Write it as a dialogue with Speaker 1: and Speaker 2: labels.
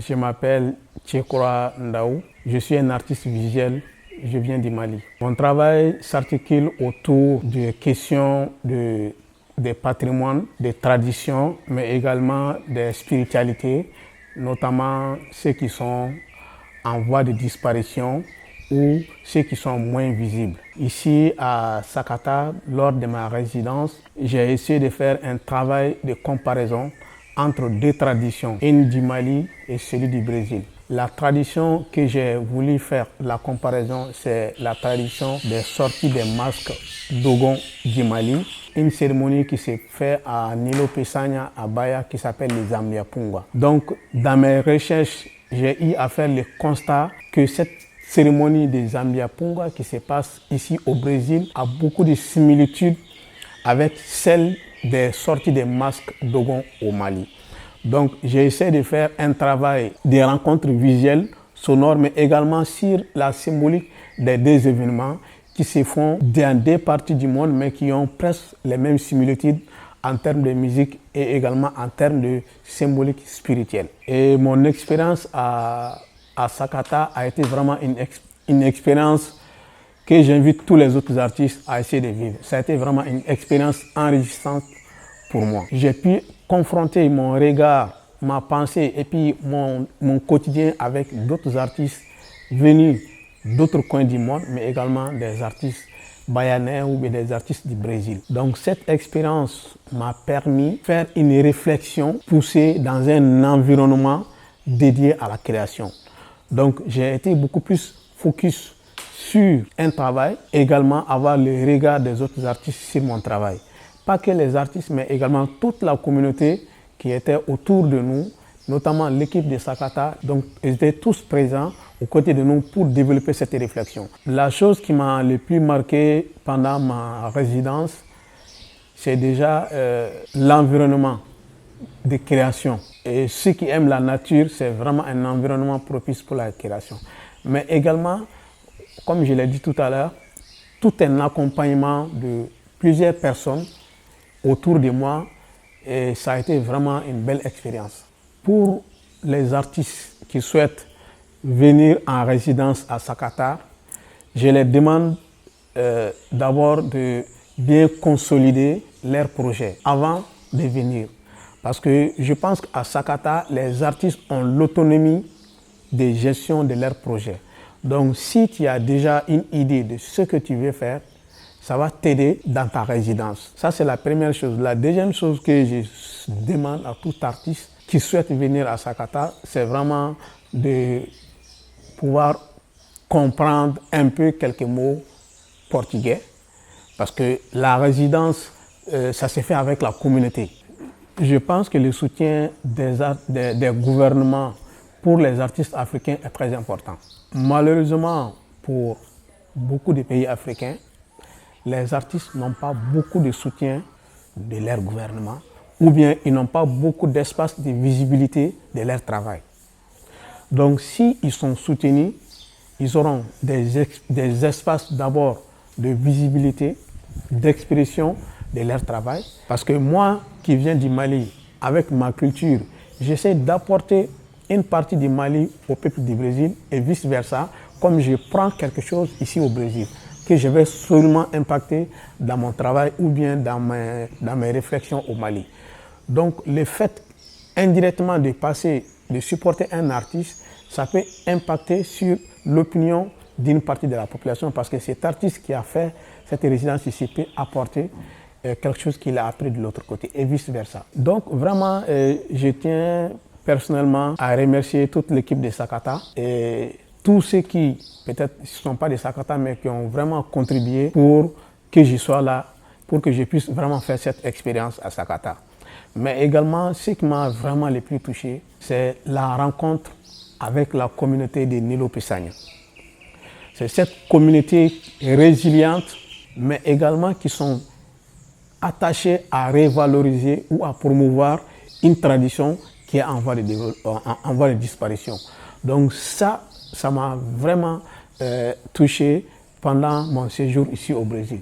Speaker 1: Je m'appelle Tchekora Ndaou, je suis un artiste visuel, je viens du Mali. Mon travail s'articule autour des questions des patrimoines, des traditions, mais également des spiritualités, notamment ceux qui sont en voie de disparition ou ceux qui sont moins visibles. Ici à Sakata, lors de ma résidence, j'ai essayé de faire un travail de comparaison entre deux traditions, une du Mali et celle du Brésil. La tradition que j'ai voulu faire, la comparaison, c'est la tradition des sorties des masques Dogon du Mali, une cérémonie qui s'est faite à Nilo Pesanya, à Baya, qui s'appelle les Zambiapunga. Donc, dans mes recherches, j'ai eu à faire le constat que cette cérémonie des Zambiapunga qui se passe ici au Brésil a beaucoup de similitudes avec celle des sorties des masques Dogon au Mali. Donc j'ai essayé de faire un travail de rencontres visuelles, sonores, mais également sur la symbolique des deux événements qui se font dans deux parties du monde, mais qui ont presque les mêmes similitudes en termes de musique et également en termes de symbolique spirituelle. Et mon expérience à Sakata a été vraiment une expérience que j'invite tous les autres artistes à essayer de vivre. Ça a été vraiment une expérience enrichissante pour moi. J'ai pu confronter mon regard, ma pensée et puis mon quotidien avec d'autres artistes venus d'autres coins du monde, mais également des artistes bayanais ou des artistes du Brésil. Donc cette expérience m'a permis de faire une réflexion poussée dans un environnement dédié à la création. Donc j'ai été beaucoup plus focus sur un travail, également avoir le regard des autres artistes sur mon travail. Pas que les artistes, mais également toute la communauté qui était autour de nous, notamment l'équipe de Sakata. Donc, ils étaient tous présents aux côtés de nous pour développer cette réflexion. La chose qui m'a le plus marqué pendant ma résidence, c'est déjà l'environnement de création. Et ceux qui aiment la nature, c'est vraiment un environnement propice pour la création. Mais également, comme je l'ai dit tout à l'heure, tout un accompagnement de plusieurs personnes autour de moi, et ça a été vraiment une belle expérience. Pour les artistes qui souhaitent venir en résidence à Sakata, je les demande d'abord de bien consolider leur projet avant de venir. Parce que je pense qu'à Sakata, les artistes ont l'autonomie de gestion de leur projet. Donc si tu as déjà une idée de ce que tu veux faire, ça va t'aider dans ta résidence. Ça, c'est la première chose. La deuxième chose que je demande à tout artiste qui souhaite venir à Sakata, c'est vraiment de pouvoir comprendre un peu quelques mots portugais. Parce que la résidence, ça se fait avec la communauté. Je pense que le soutien des gouvernements pour les artistes africains est très important. Malheureusement, pour beaucoup de pays africains, les artistes n'ont pas beaucoup de soutien de leur gouvernement ou bien ils n'ont pas beaucoup d'espace de visibilité de leur travail. Donc s'ils sont soutenus, ils auront des espaces d'abord de visibilité, d'expression de leur travail. Parce que moi qui viens du Mali, avec ma culture, j'essaie d'apporter une partie du Mali au peuple du Brésil et vice-versa, comme je prends quelque chose ici au Brésil, que je vais seulement impacter dans mon travail ou bien dans mes réflexions au Mali. Donc le fait indirectement de supporter un artiste, ça peut impacter sur l'opinion d'une partie de la population parce que cet artiste qui a fait cette résidence ici peut apporter quelque chose qu'il a appris de l'autre côté et vice-versa. Donc vraiment, je tiens personnellement à remercier toute l'équipe de Sakata et tous ceux qui peut-être ne sont pas de Sakata mais qui ont vraiment contribué pour que je sois là, pour que je puisse vraiment faire cette expérience à Sakata. Mais également, ce qui m'a vraiment le plus touché, c'est la rencontre avec la communauté de Nilo Pesanya. C'est cette communauté résiliente, mais également qui sont attachés à revaloriser ou à promouvoir une tradition qui est en voie de disparition. Donc ça m'a vraiment touché pendant mon séjour ici au Brésil.